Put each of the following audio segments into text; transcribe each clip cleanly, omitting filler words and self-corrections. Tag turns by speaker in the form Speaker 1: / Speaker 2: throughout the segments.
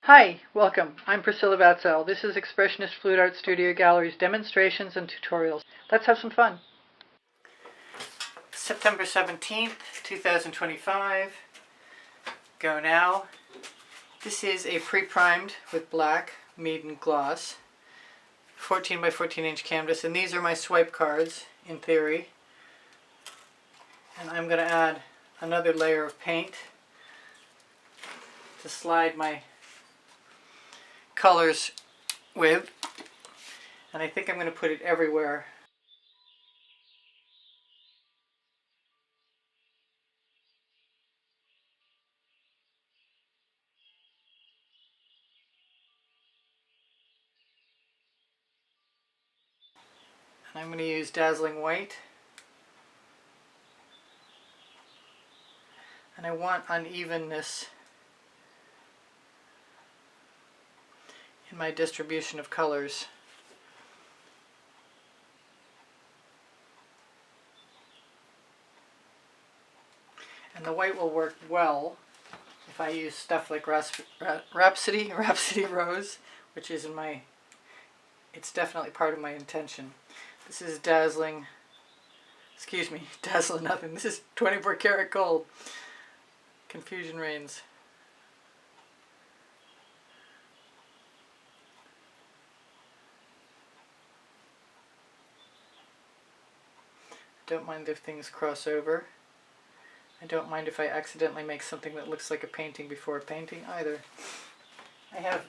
Speaker 1: Hi, welcome. I'm Priscilla Batzell. This is Expressionist Fluid Art Studio Gallery's demonstrations and tutorials. Let's have some fun. September 17th, 2025. Go now. This is a pre-primed with black maiden gloss 14 by 14 inch canvas, and these are my swipe cards in theory. And I'm going to add another layer of paint to slide my colors with, and I think I'm going to put it everywhere. And I'm going to use Dazzling White, and I want unevenness in my distribution of colors. And the white will work well if I use stuff like Rhapsody Rose, which is it's definitely part of my intention. This is Dazzling Nothing. This is 24 karat gold. Confusion reigns. Don't mind if things cross over. I don't mind if I accidentally make something that looks like a painting before a painting either. I have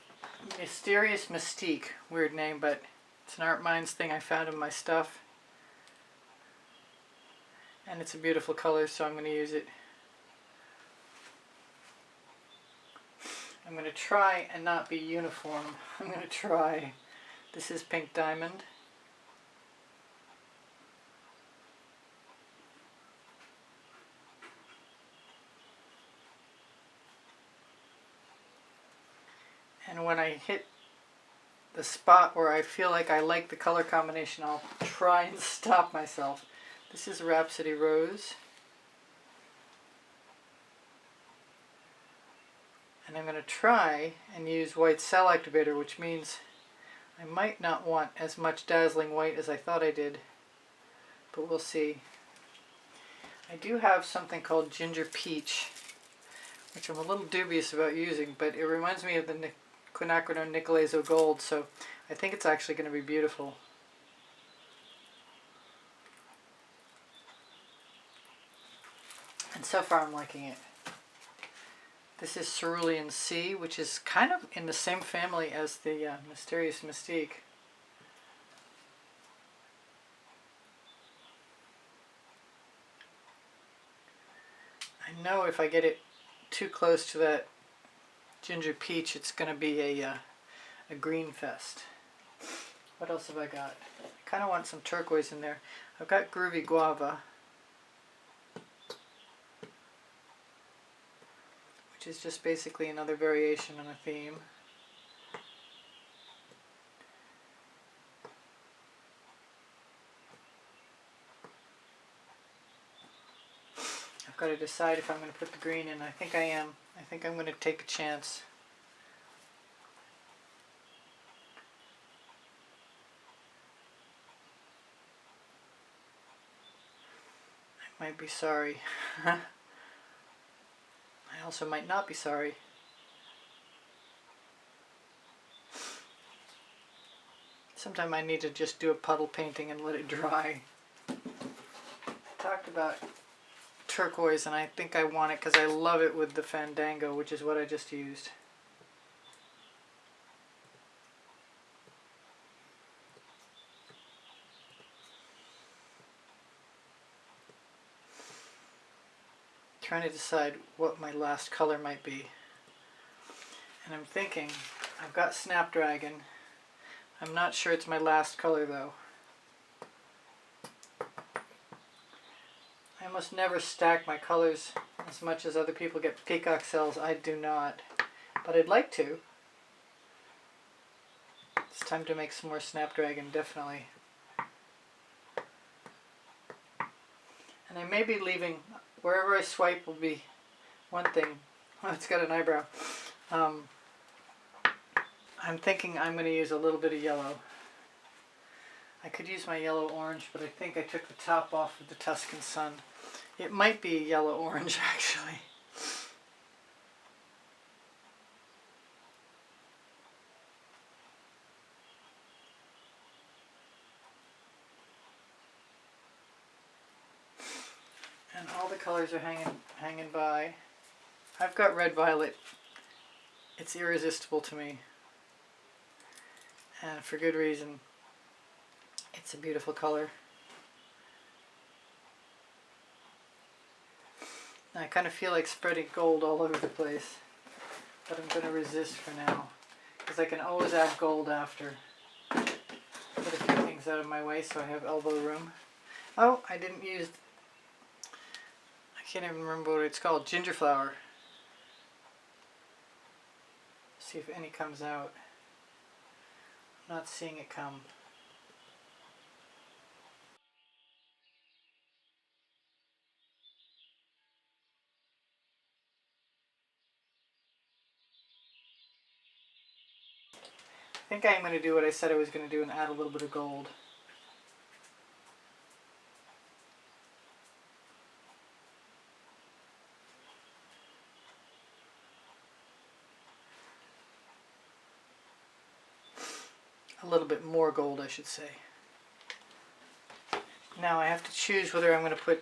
Speaker 1: Mysterious Mystique, weird name, but it's an Art Minds thing I found in my stuff. And it's a beautiful color, so I'm going to use it. I'm going to try and not be uniform. I'm going to try. This is Pink Diamond. And when I hit the spot where I feel like I like the color combination, I'll try and stop myself. This is Rhapsody Rose. And I'm going to try and use white cell activator, which means I might not want as much dazzling white as I thought I did, but we'll see. I do have something called Ginger Peach, which I'm a little dubious about using, but it reminds me of the Quinacridone Nicolazo Gold, so I think it's actually going to be beautiful. And so far I'm liking it. This is Cerulean Sea, which is kind of in the same family as the Mysterious Mystique. I know if I get it too close to that Ginger Peach, it's going to be a green fest. What else have I got? I kind of want some turquoise in there. I've got Groovy Guava, which is just basically another variation on a theme. I've got to decide if I'm going to put the green in. I think I am. I think I'm going to take a chance. I might be sorry. I also might not be sorry. Sometimes I need to just do a puddle painting and let it dry. I talked about turquoise, and I think I want it because I love it with the Fandango, which is what I just used. Trying to decide what my last color might be. And I'm thinking, I've got Snapdragon. I'm not sure it's my last color though. I almost never stack my colors as much as other people get peacock cells. I do not, but I'd like to. It's time to make some more Snapdragon, definitely. And I may be leaving, wherever I swipe will be one thing. Oh, it's got an eyebrow. I'm thinking I'm going to use a little bit of yellow. I could use my yellow orange, but I think I took the top off of the Tuscan Sun. It might be yellow orange actually. And all the colors are hanging by. I've got red violet. It's irresistible to me. And for good reason. It's a beautiful color. I kind of feel like spreading gold all over the place, but I'm going to resist for now, because I can always add gold after. Put a few things out of my way so I have elbow room. Oh, I didn't use, I can't even remember what it's called, ginger flower. See if any comes out. I'm not seeing it come. I think I'm going to do what I said I was going to do and add a little bit of gold. A little bit more gold, I should say. Now I have to choose whether I'm going to put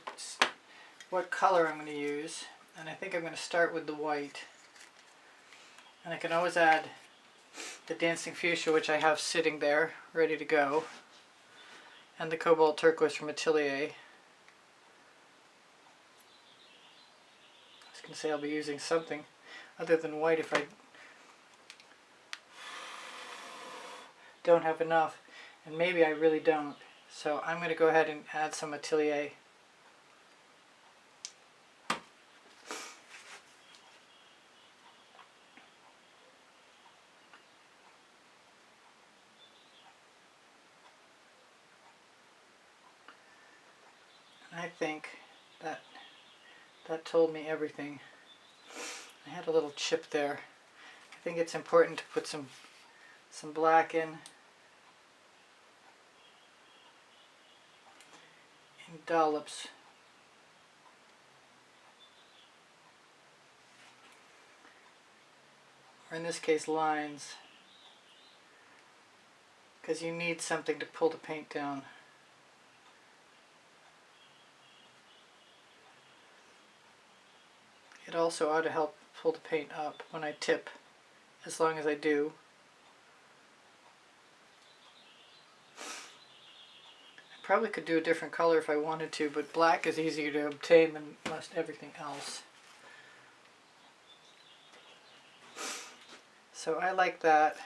Speaker 1: what color I'm going to use, and I think I'm going to start with the white. And I can always add the Dancing Fuchsia, which I have sitting there ready to go, and the Cobalt Turquoise from Atelier. I was going to say I'll be using something other than white if I don't have enough, and maybe I really don't. So I'm going to go ahead and add some Atelier. I think that told me everything. I had a little chip there. I think it's important to put some black in dollops. Or in this case lines, because you need something to pull the paint down. It also ought to help pull the paint up when I tip, as long as I do. I probably could do a different color if I wanted to, but black is easier to obtain than most everything else. So I like that.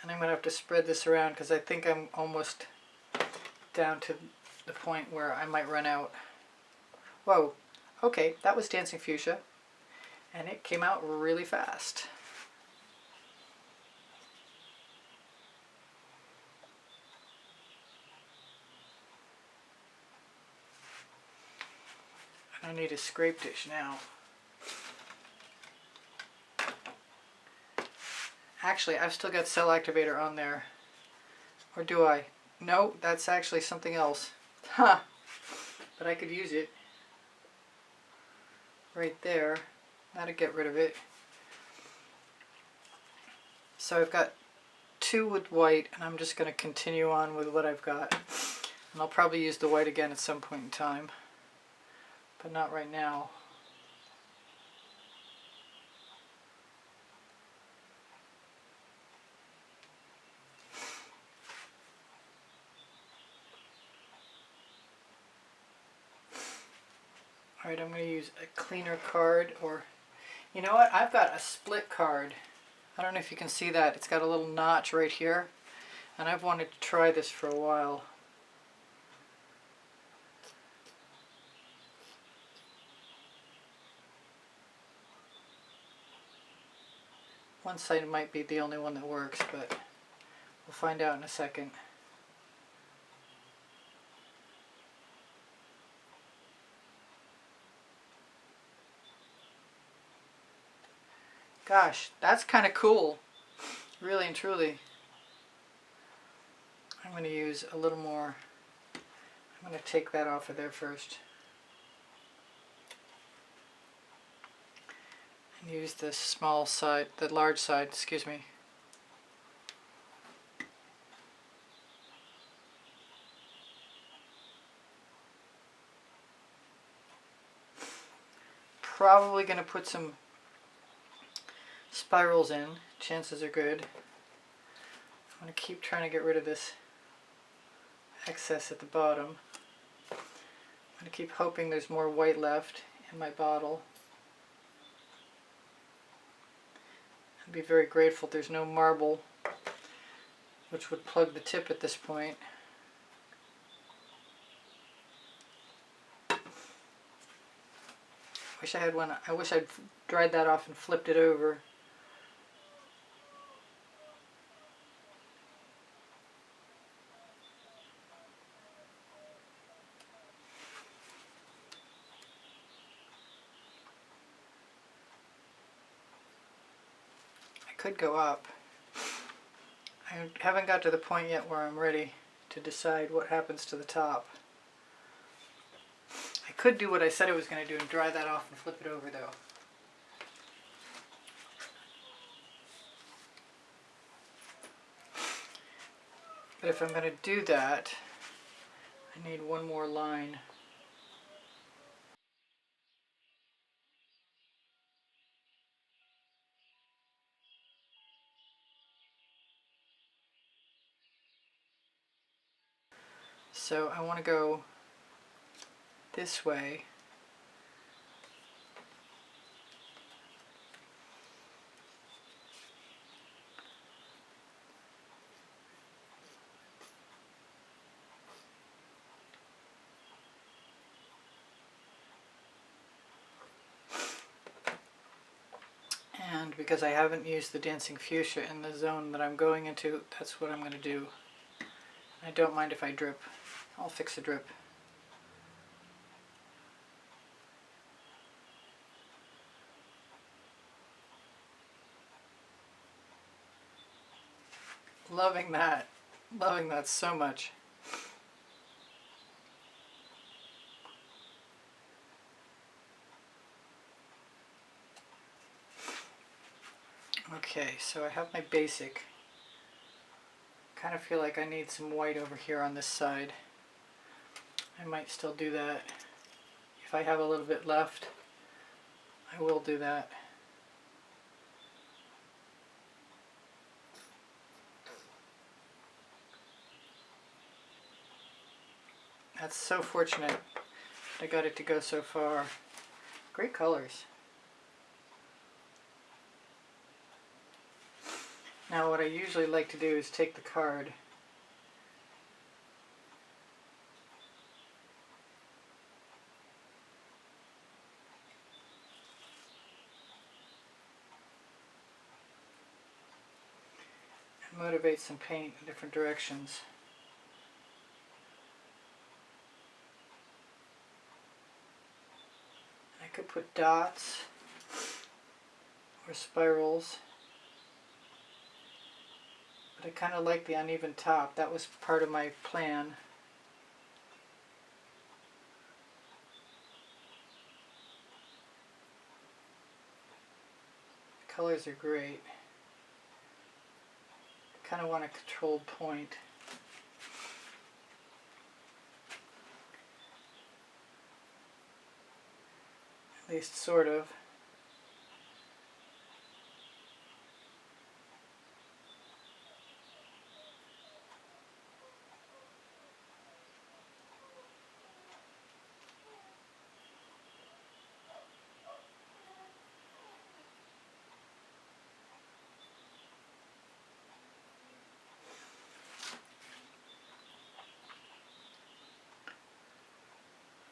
Speaker 1: And I'm going to have to spread this around because I think I'm almost down to the point where I might run out. Whoa. Okay, that was Dancing Fuchsia, and it came out really fast. I need a scrape dish now. Actually, I've still got cell activator on there. Or do I? No, that's actually something else. Ha! But I could use it. Right there. That'll get rid of it. So I've got two with white, and I'm just going to continue on with what I've got. And I'll probably use the white again at some point in time, but not right now. Alright, I'm going to use a cleaner card, or you know what, I've got a split card. I don't know if you can see that. It's got a little notch right here, and I've wanted to try this for a while. One side might be the only one that works, but we'll find out in a second. Gosh, that's kind of cool. Really and truly. I'm going to use a little more. I'm going to take that off of there first. And use this small side, the large side, excuse me. Probably going to put some spirals in. Chances are good. I'm going to keep trying to get rid of this excess at the bottom. I'm going to keep hoping there's more white left in my bottle. I'd be very grateful there's no marble, which would plug the tip at this point. Wish I had one. I wish I'd dried that off and flipped it over. I could go up. I haven't got to the point yet where I'm ready to decide what happens to the top. I could do what I said I was going to do and dry that off and flip it over though. But if I'm going to do that, I need one more line. So I want to go this way. And because I haven't used the Dancing Fuchsia in the zone that I'm going into, that's what I'm going to do. I don't mind if I drip. I'll fix a drip. Loving that. Loving that so much. Okay, so I have my basic. Kind of feel like I need some white over here on this side. I might still do that. If I have a little bit left, I will do that. That's so fortunate I got it to go so far. Great colors. Now what I usually like to do is take the card and motivate some paint in different directions. I could put dots or spirals, but I kind of like the uneven top. That was part of my plan. The colors are great. I kind of want a controlled point. At least sort of.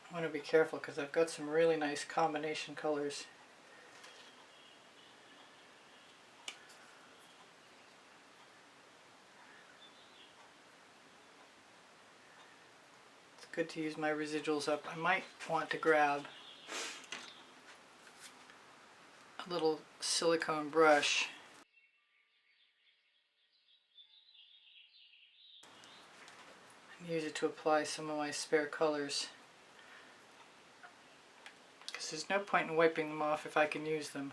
Speaker 1: I want to be careful because I've got some really nice combination colors. It's good to use my residuals up. I might want to grab a little silicone brush. And use it to apply some of my spare colors. Because there's no point in wiping them off if I can use them.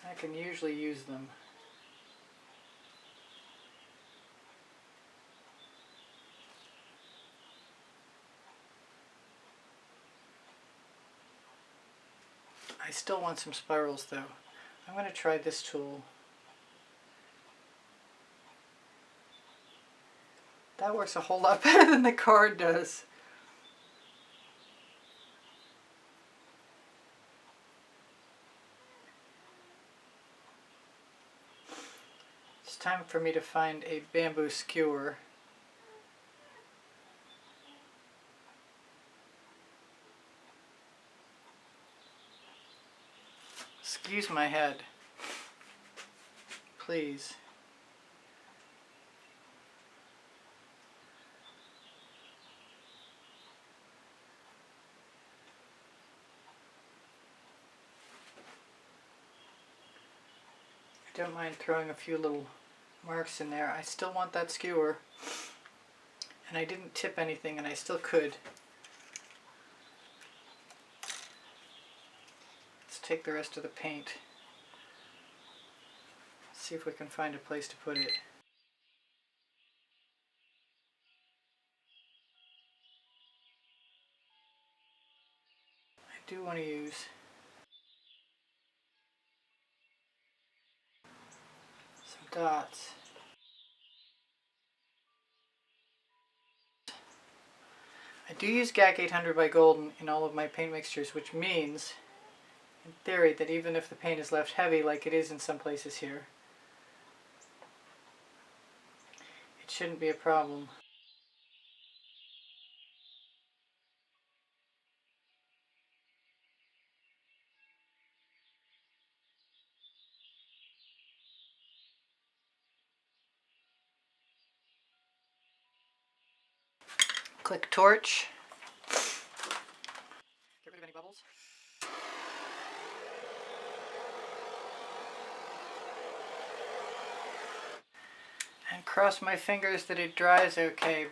Speaker 1: I can usually use them. I still want some spirals though. I'm going to try this tool. That works a whole lot better than the card does. It's time for me to find a bamboo skewer. Excuse my head, please. I don't mind throwing a few little marks in there. I still want that skewer. And I didn't tip anything, and I still could. Let's take the rest of the paint. See if we can find a place to put it. I do want to use some dots. I do use GAC 800 by Golden in all of my paint mixtures, which means, in theory, that even if the paint is left heavy, like it is in some places here, it shouldn't be a problem. Click torch. Get rid of any bubbles. And cross my fingers that it dries okay.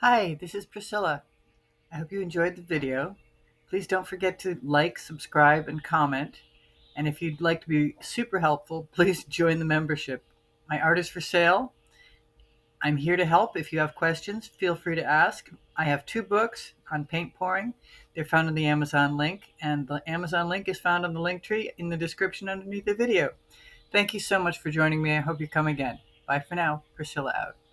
Speaker 1: Hi, this is Priscilla. I hope you enjoyed the video. Please don't forget to like, subscribe, and comment. And if you'd like to be super helpful, please join the membership. My art is for sale. I'm here to help. If you have questions, feel free to ask. I have 2 books on paint pouring. They're found in the Amazon link, and the Amazon link is found on the link tree in the description underneath the video. Thank you so much for joining me. I hope you come again. Bye for now. Priscilla out.